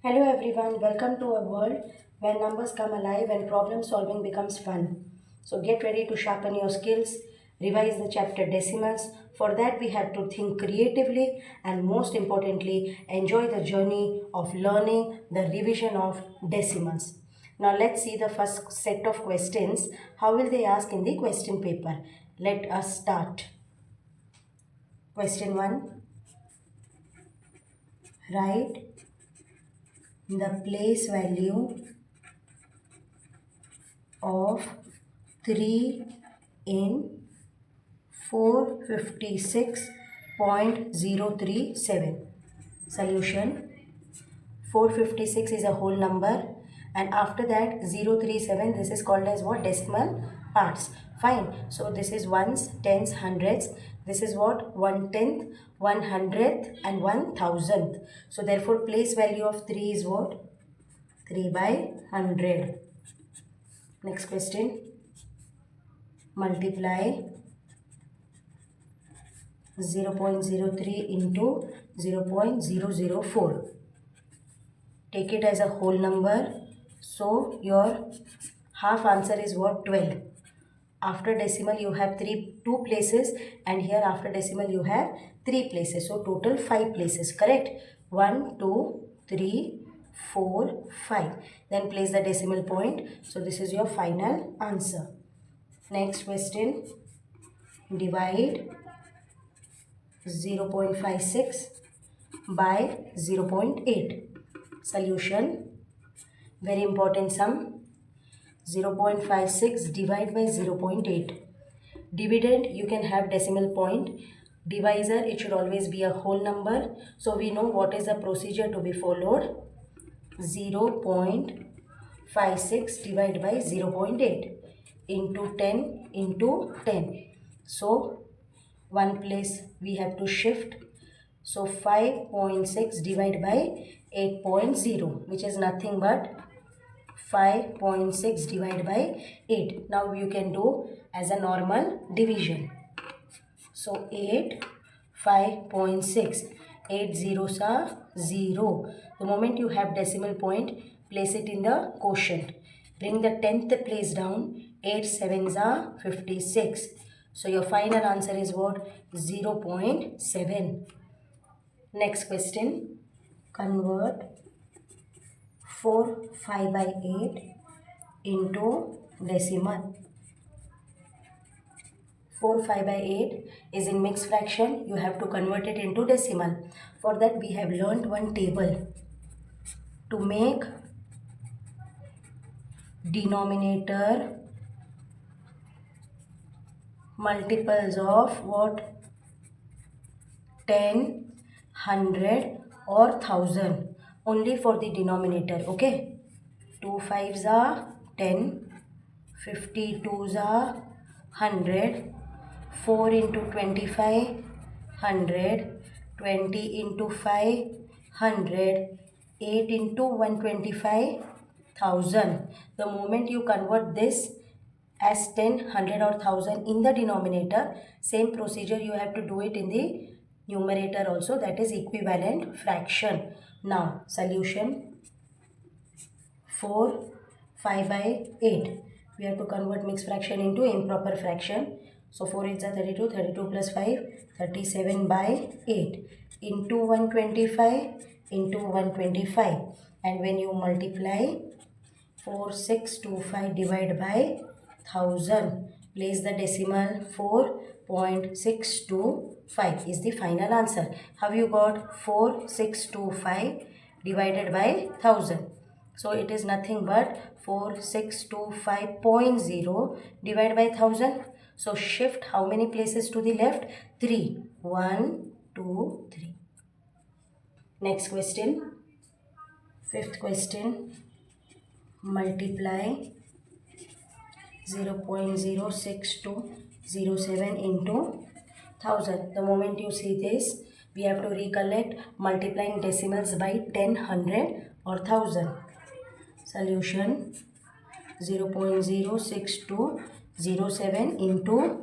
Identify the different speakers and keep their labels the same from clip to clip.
Speaker 1: Hello everyone, welcome to a world where numbers come alive and problem solving becomes fun. So get ready to sharpen your skills, revise the chapter decimals. For that we have to think creatively and most importantly enjoy the journey of learning the revision of decimals. Now let's see the first set of questions. How will they ask in the question paper? Let us start. Question 1. Write the place value of 3 in 456.037. Solution: 456 is a whole number and after that 037, this is called as what? Decimal parts. Fine. So this is ones, tens, hundreds. This is what? 1/10th, 100th and 1000th. So therefore place value of 3 is what? 3 by 100. Next question. Multiply 0.03 into 0.004. Take it as a whole number. So your half answer is what? 12. After decimal you have two places and here after decimal you have 3 places. So total 5 places. Correct? 1, 2, 3, 4, 5. Then place the decimal point. So this is your final answer. Next question. Divide 0.56 by 0.8. Solution: very important sum. 0.56 divided by 0.8. Dividend you can have decimal point. Divisor it should always be a whole number. So we know what is the procedure to be followed. 0.56 divided by 0.8 into 10 into 10. So one place we have to shift. So 5.6 divided by 8.0, which is nothing but 5.6 divided by 8. Now you can do as a normal division. So 8, 5.6. 8 zeros are 0. The moment you have decimal point, place it in the quotient. Bring the 10th place down. 8 sevens are 56. So your final answer is what? 0.7. Next question. Convert 4 5 by 8 into decimal. 4 5 by 8 is in mixed fraction. You have to convert it into decimal. For that we have learned one table. To make denominator multiples of what? 10, 100 or 1000. Only for the denominator. Okay. 2 5s are 10. 52s are 100. 4 into 25, 100. 20 into 5, 100. 8 into 125, 1000. The moment you convert this as 10, 100 or 1000 in the denominator, same procedure you have to do it in the numerator also, that is equivalent fraction. Now solution: 4 5 by 8. We have to convert mixed fraction into improper fraction. So 4 is 32, 32 plus 5, 37 by 8 into 125 into 125. And when you multiply 4625 divided by 1000, place the decimal. 4.625 is the final answer. How you got 4625 divided by 1000? So it is nothing but 4625.0 divided by 1000. So shift how many places to the left? 3. 1, 2, 3. Next question. Fifth question. Multiply 0.06207 into 1000. The moment you see this, we have to recollect multiplying decimals by 10, 100 or 1000. Solution: 0.06207 into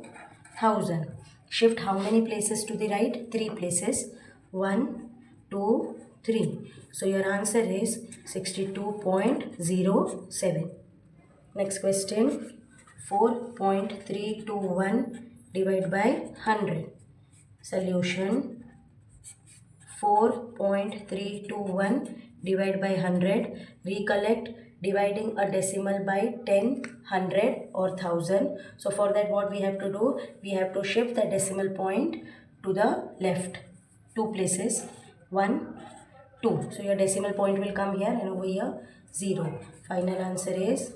Speaker 1: 1000. Shift how many places to the right? 3 places. 1, 2, 3. So your answer is 62.07. Next question, 4.321 divided by 100. Solution, 4.321 divided by 100. Recollect dividing a decimal by 10, 100 or 1000. So for that what we have to do? We have to shift the decimal point to the left. Two places. 1, 2. So your decimal point will come here and over here 0. Final answer is.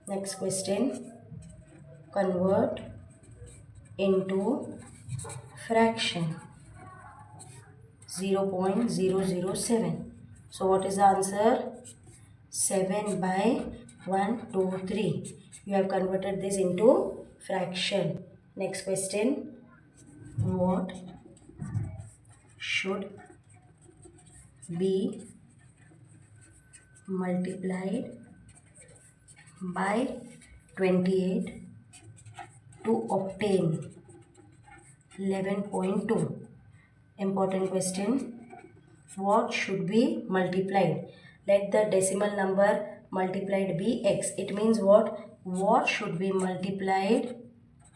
Speaker 1: Next question. Convert into fraction. 0.007. So what is the answer? 7 by 1, 2, 3. You have converted this into fraction. Next question. What should be multiplied by 28 to obtain 11.2? Important question. What should be multiplied? Let the decimal number multiplied be x. It means what? What should be multiplied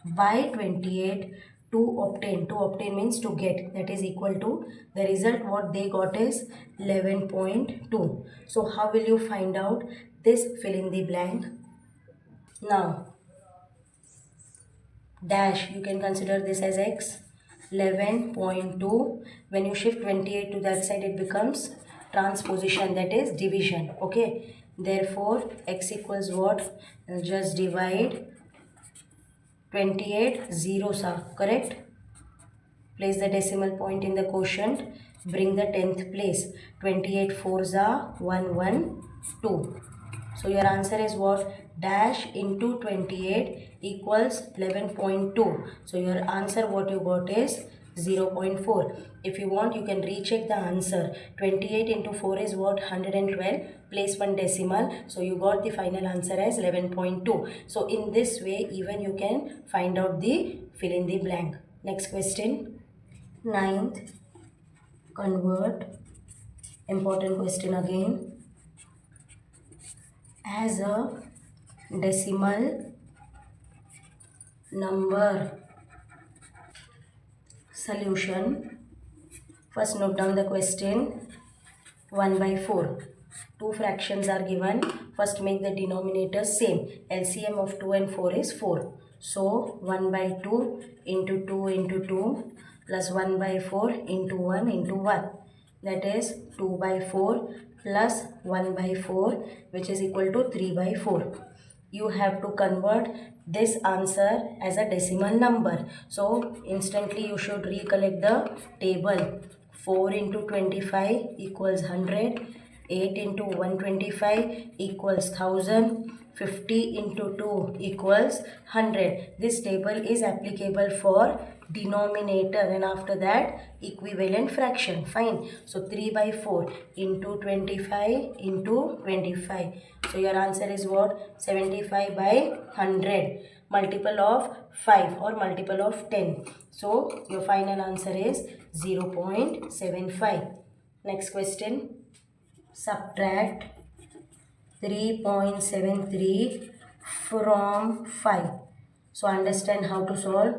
Speaker 1: by 28 to obtain? To obtain means to get. That is equal to the result what they got is 11.2. So how will you find out this? Fill in the blank. Now dash, you can consider this as x. 11.2, when you shift 28 to that side it becomes transposition, that is division. Okay, therefore x equals what? Just divide 28 zeros are correct. Place the decimal point in the quotient, bring the 10th place. 28 fours are 1, 1, 2. So your answer is what? Dash into 28 equals 11.2. So your answer what you got is 0.4. If you want you can recheck the answer. 28 into 4 is what? 112. Place one decimal. So you got the final answer as 11.2. So in this way even you can find out the fill in the blank. Next question. 9th. Convert. Important question again. As a decimal number. Solution. First note down the question. 1 by 4. Two fractions are given. First make the denominators same. LCM of 2 and 4 is 4. So 1 by 2 into 2 into 2 plus 1 by 4 into 1 into 1. That is 2 by 4 plus 1 by 4 which is equal to 3 by 4. You have to convert this answer as a decimal number. So instantly you should recollect the table. 4 into 25 equals 100. 8 into 125 equals 1000. 50 into 2 equals 100. This table is applicable for denominator and after that equivalent fraction. Fine. So 3 by 4 into 25 into 25. So your answer is what? 75 by 100. Multiple of 5 or multiple of 10. So your final answer is 0.75. Next question. Subtract 3.73 from 5. So understand how to solve.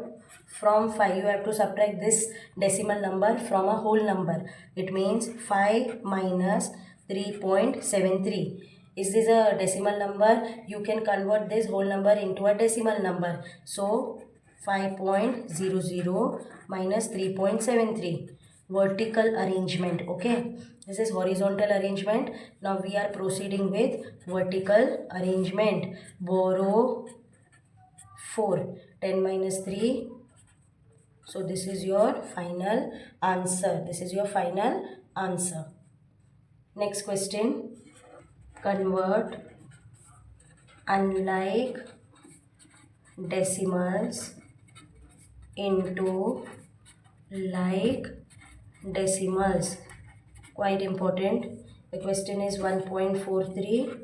Speaker 1: From 5 you have to subtract this decimal number from a whole number. It means 5 minus 3.73. Is this a decimal number? You can convert this whole number into a decimal number. So 5.00 minus 3.73. Vertical arrangement. Okay, this is horizontal arrangement. Now we are proceeding with vertical arrangement. Borrow 4. 10 minus 3. So this is your final answer. This is your final answer. Next question. Convert unlike decimals into like decimals. Quite important. The question is 1.43,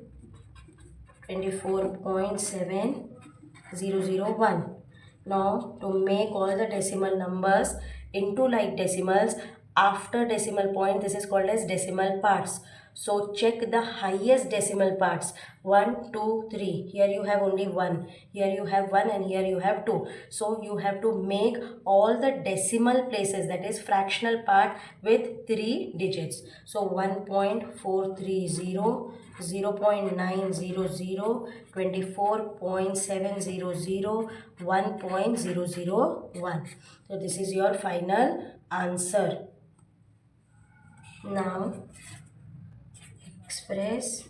Speaker 1: 24.7001. Now to make all the decimal numbers into like decimals, After decimal point, this is called as decimal parts. So check the highest decimal parts. 1, 2, 3. Here you have only 1. Here you have 1 and here you have 2. So you have to make all the decimal places, that is fractional part, with 3 digits. So 1.430, 0.900, 24.700, 1.001. So this is your final answer. Now express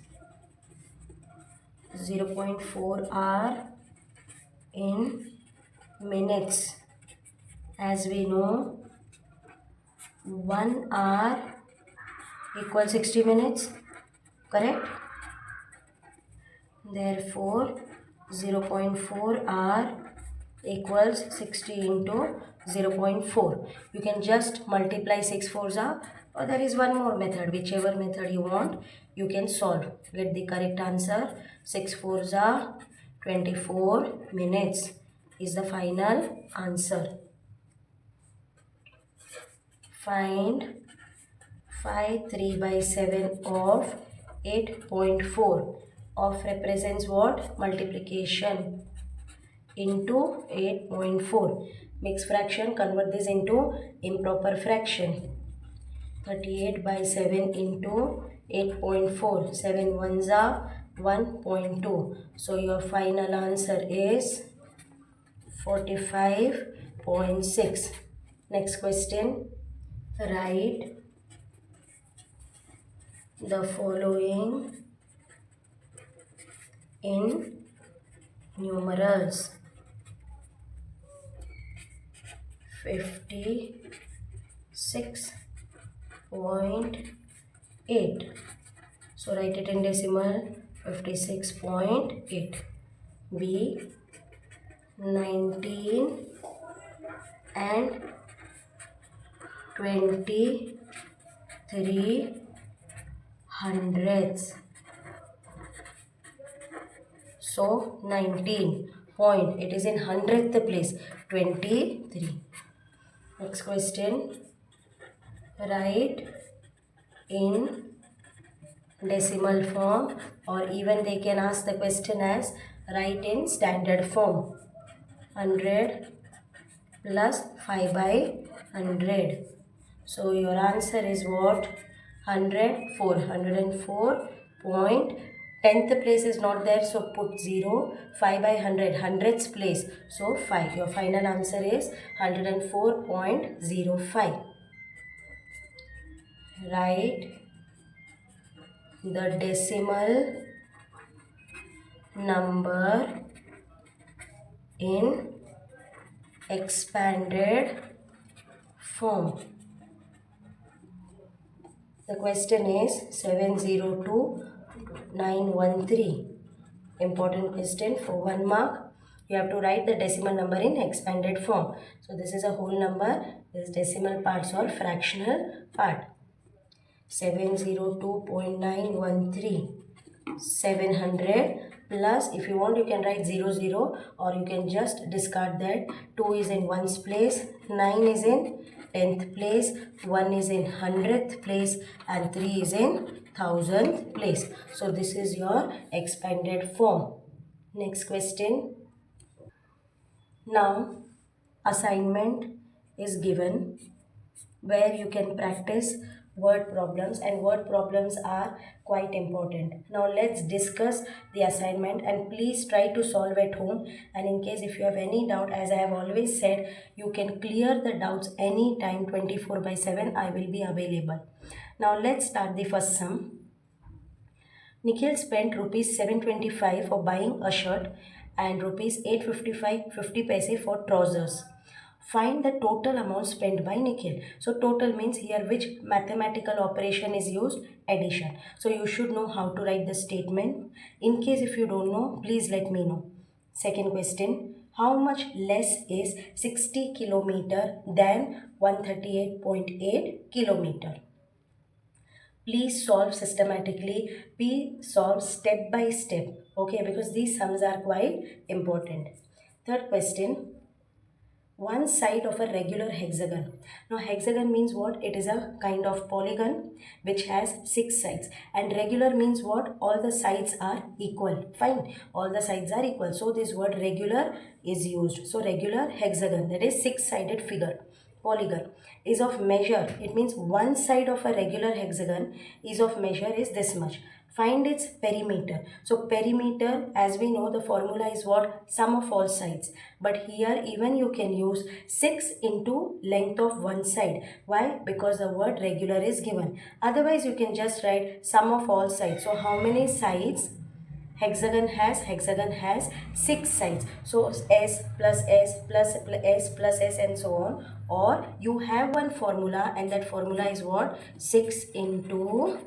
Speaker 1: 0.4 hour in minutes. As we know, 1 hour equals 60 minutes, correct? Therefore 0.4 hour equals 60 into 0.4. You can just multiply 6 fours are, or there is one more method, whichever method you want, you can solve. Get the correct answer. 6 fours are 24 minutes is the final answer. Find 5 3 by 7 of 8.4 of represents what? Multiplication into 8.4. Mixed fraction, convert this into improper fraction. 38 by 7 into 8.4. 7 ones are 1.2. So your final answer is 45.6. Next question. Write the following in numerals. 56.8. So write it in decimal. 56.8. B 19 and 23 hundredths. So 19 point, it is in hundredth place, 23. Next question. Write in decimal form, or even they can ask the question as write in standard form. 100 plus 5 by 100. So your answer is what? 104. 104 point. 10th place is not there, so put 0. 5 by 100, hundredths place, so 5. Your final answer is 104.05. Write the decimal number in expanded form. The question is 702913. Important question for 1 mark. You have to write the decimal number in expanded form. So this is a whole number. This decimal parts or fractional part. 702.913. 700 plus, if you want you can write 00, or you can just discard that. 2 is in ones place, 9 is in 10th place, 1 is in 100th place, and 3 is in 1000th place. So this is your expanded form. Next question. Now assignment is given where you can practice word problems, and word problems are quite important. Now let's discuss the assignment, and please try to solve at home, and in case if you have any doubt, as I have always said, you can clear the doubts anytime. 24/7 I will be available. Now let's start the first sum. Nikhil spent rupees 725 for buying a shirt and rupees 855.50 for trousers. Find the total amount spent by Nikhil. So total means here which mathematical operation is used? Addition. So you should know how to write the statement. In case if you don't know, please let me know. Second question. How much less is 60 kilometer than 138.8 kilometer? Please solve systematically. Please solve step by step. Okay, because these sums are quite important. Third question. one side of a regular hexagon. Now hexagon means what? It is a kind of polygon which has 6 sides, and regular means what? All the sides are equal. Fine, all the sides are equal, so this word regular is used. So regular hexagon, that is 6-sided figure. Polygon is of measure, it means one side of a regular hexagon is of measure is this much. Find its perimeter. So perimeter, as we know, the formula is what? Sum of all sides. But here even you can use 6 into length of one side. Why? Because the word regular is given. Otherwise you can just write sum of all sides. So how many sides hexagon has? Hexagon has 6 sides. So s plus s plus s plus s and so on. Or you have one formula, and that formula is what? 6 into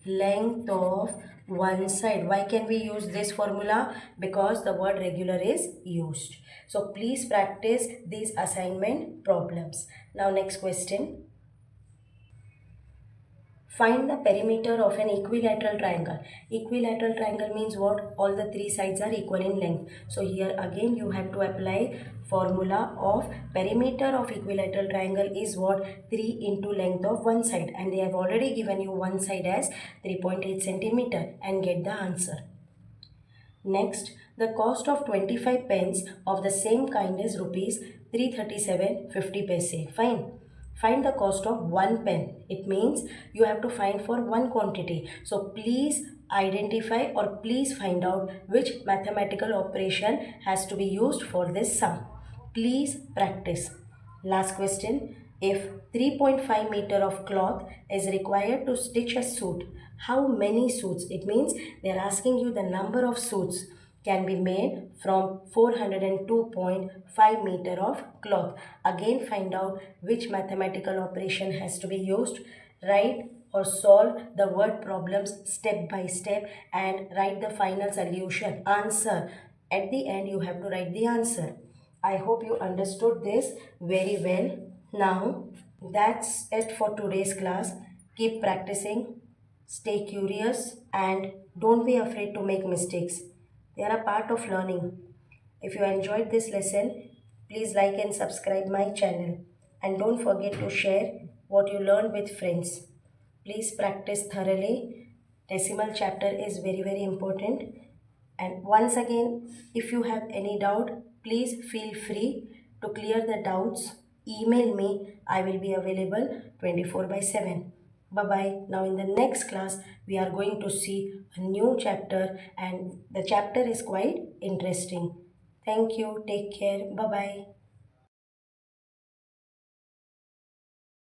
Speaker 1: length of one side. Why can we use this formula? Because the word regular is used. So please practice these assignment problems. Now next question. Find the perimeter of an equilateral triangle. Equilateral triangle means what? All the 3 sides are equal in length. So here again you have to apply formula of perimeter of equilateral triangle is what? 3 into length of one side, and they have already given you one side as 3.8 centimeter, and get the answer. Next, the cost of 25 pence of the same kind is rupees 337.50 paise. Fine. Find the cost of 1 pen. It means you have to find for one quantity. So please identify or please find out which mathematical operation has to be used for this sum. Please practice. Last question. If 3.5 meter of cloth is required to stitch a suit, how many suits? It means they are asking you the number of suits can be made from 402.5 meter of cloth. Again find out which mathematical operation has to be used. Write or solve the word problems step by step and write the final solution, answer. At the end you have to write the answer. I hope you understood this very well. Now that's it for today's class. Keep practicing, stay curious, and don't be afraid to make mistakes. They are a part of learning. If you enjoyed this lesson, please like and subscribe my channel, and don't forget to share what you learned with friends. Please practice thoroughly. Decimal chapter is very important. And once again, if you have any doubt, please feel free to clear the doubts. Email me. I will be available 24/7. Bye-bye. Now in the next class, we are going to see a new chapter, and the chapter is quite interesting. Thank you. Take care. Bye-bye.